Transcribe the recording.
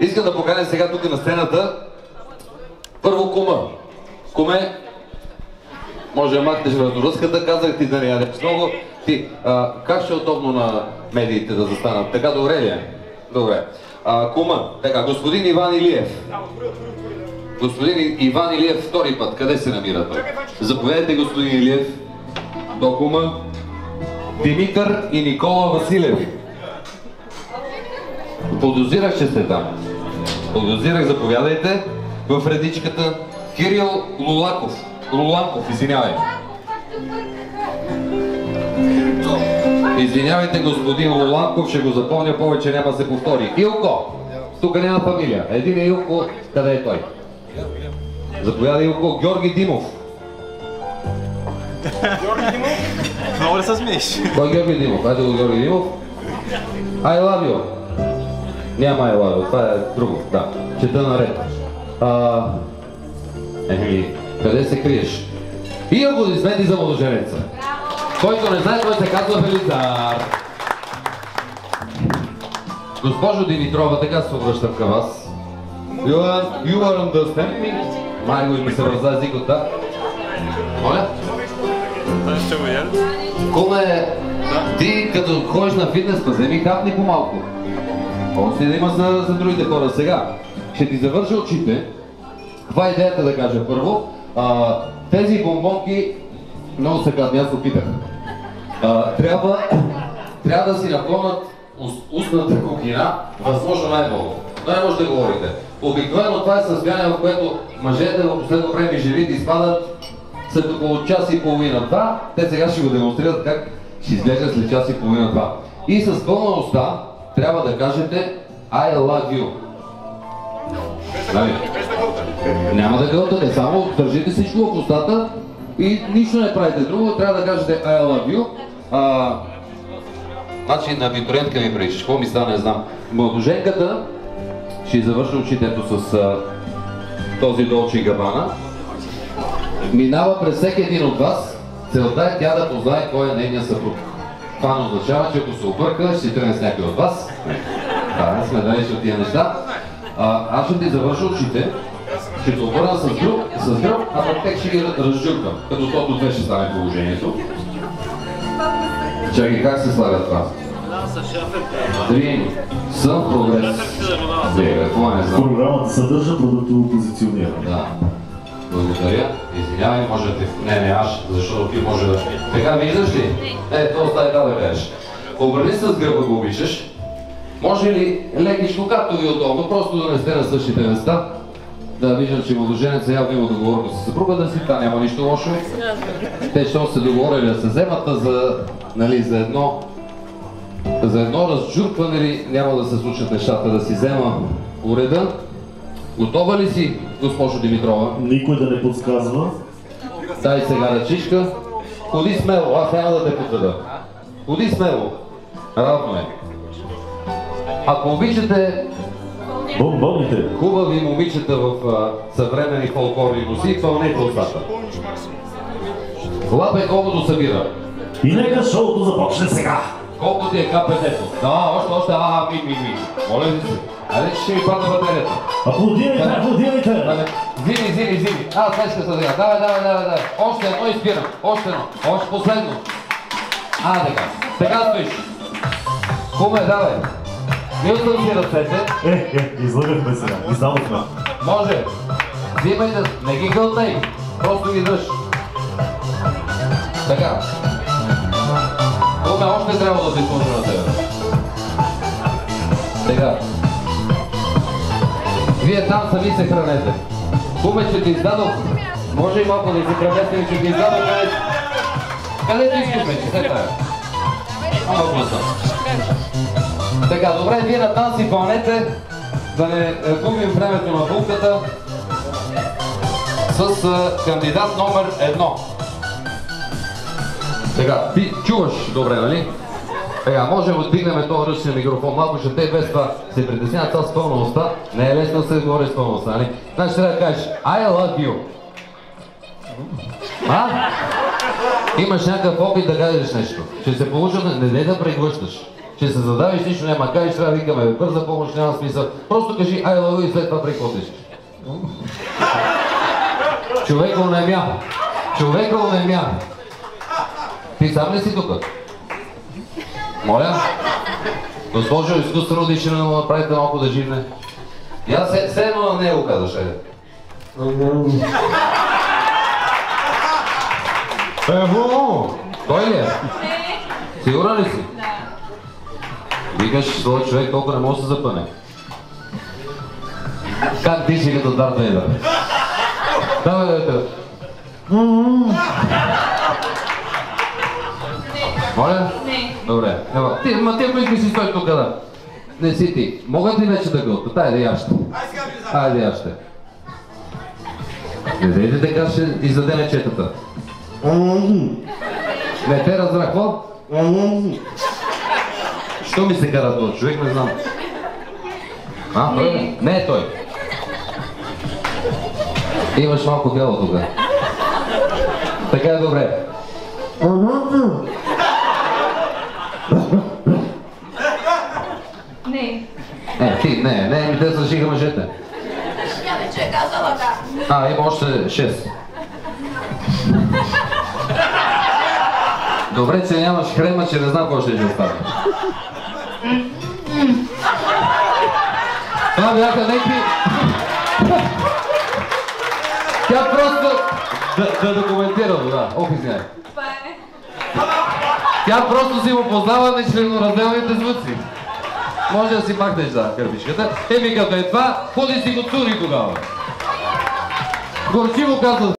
Искам да поканя сега тук на сцената първо кума. Куме, може да махнеш вратовръзката, казах ти да не ядеш много. Ти, как ще е удобно на медиите да застанат? Така добре ли е? Добре. Кума, така, господин Иван Илиев. Господин Иван Илиев втори път, къде се намира той? Заповядайте, господин Илиев. До кума. Димитър и Никола Василеви. Подозирах, че сте там. Подозирах, заповядайте. В редичката Кирил Лулаков. Луланков, извинявай. Извинявайте, господин Луланков, ще го запомня, повече няма да се повтори. Илко! Тук няма фамилия. Един е Илко, къде е той? Заповядай, Илко. Георги Димов. Георги Димов? Много ли се смееш? Кой е Георги Димов? Хайде го Георги Димов. I love you. Няма I love you, това е друго, да. Чета наред. Къде се криеш? И аплодисменти за младоженеца. Който не знае, той се казва Велизар. Госпожо Димитрова, така се обръщам към вас. You are understand me? Май го ми се върза езикота. Моля? Ще го яде? Куме, ти като ходиш на фитнес, вземи хапни по-малко. Още да има за другите хора. Сега, ще ти завърша очите. Каква е идеята да кажа първо? Тези бомбонки много се гадни, аз опитах. Трябва да си наклонят устната кухина, възможно най-много. Но не може да говорите. Обикновено това е състояние, в което мъжете в последно време жените изпадат след около час и половина-два. Те сега ще го демонстрират как ще изглежда след час и половина-два. И с пълна уста трябва да кажете I love you. Няма да гълтате, само държите всичко в устата и нищо не правите друго, трябва да кажете I love you. Значи на абитуриентка ми пречиш, какво ми стане, не знам. Младоженката ще завърши очитето с този Долче и Габана. Минава през всеки един от вас, целта е тя да познае кой е нейният съпруг. Това не означава, че ако се обърка, ще си тръгне с някой от вас. Да, не сме далече от тия неща. Аз ще ти завърша очите, ще те обърна с гръб, а пък тек ще ги разжуркам, като тото две ще стане положението. Чакай, как се слага това? 3, съм прогрес. Програмата съдържа продуктово позициониране. Да. Благодаря. Извинявай, може да ти... Не, аз, защото ти може да... Така виждаш ли? То остави да кажеш. Обърни се с гръба, го обичаш. Може ли лекичко, както ви удобно, просто да не сте на същите места? Да, виждам, че младоженеца явно има договорка с съпруга да си, това няма нищо лошо. Те ще се договорили да се вземат, за едно разджуркване ли няма да се случат нещата, да си взема уреда. Готова ли си, госпожо Димитрова? Никой да не подсказва. Дай сега ръчичка. Ходи смело, аз няма да те подведа. Ходи смело. Равно е. Ако обичате бомбоните, хубави момичета в съвременни фолклорни носи, пълнете устата. Лапе колкото събира. И нека шоуто започне сега. Колко ти е КПД-то? Да, още, ми. Моля ви се. Айде, че ще ми падна батерията. Аплодирайте! Зини. Аз не ще сега. Давай. Още едно и спирам. Още последно. Така. Сега стоиш. Куме, давай. Мил съм си ръцете. Излъгахме сега. Издадохме. Може. Взимай да... Не ги гълтай. Просто ги дръж. Така. Куме, още трябва да се изложа на тебе. Сега. Вие там сами се хранете. Куме, че ти издадох. Може и малко да се хранете, че ти издадох къде ти искаш вече? Все тая. Така, добре, вие на танци пълнете, да не губим времето на булката с кандидат номер 1. Сега, ти чуваш добре, нали? Може да вдигнем този ръчния микрофон малко, ще те без това се притесняват това с пълна уста. Не е лесно да се говори с пълна уста, нали? Значи трябва да кажеш I love you. Имаш някакъв опит да кажеш нещо. Ще се получи, не дай да преглъщаш. ще се задавиш, нищо няма кажеш, трябва да викаме бърза помощ, няма смисъл. Просто кажи I love you и след това прекотиш. Човек онемя. Човека онемя. Ти сам ли си тук? Моля? Госпожо, изкуствено дишане, но направите малко да живне. И аз все едно на него казаш, айде. Той ли е? Сигурна ли си? Да. Викаш, своя човек толкова не може да се запъне. Как диши като Дарт Вейдър? Давай, давай. Моля? Не. Добре. Ева. Ти ако си стой тук, да. Не си ти. Могат ли вече да гълтат? Айде яще. Айде яще. Не дайте така, ще издаде мечетата. Не те разбрах, какво? Що ми се кара този човек, не знам. А, той ли? Не е той. Имаш малко бяло тук. Така е добре. Не. Ти, не, ми те съжиха мъжете. Я вече е казала да. Има още 6. Добре, че нямаш хрема, че не знам какво ще остане. Това бяха някакви... Тя просто... Да документирам, да. Ох, извиняй. Това е. Тя просто си му познава нечленоразделните звуци. Може да си махнеш за кърпичката. Еми като е това, ходи си го цури тогава. Горчиво казва.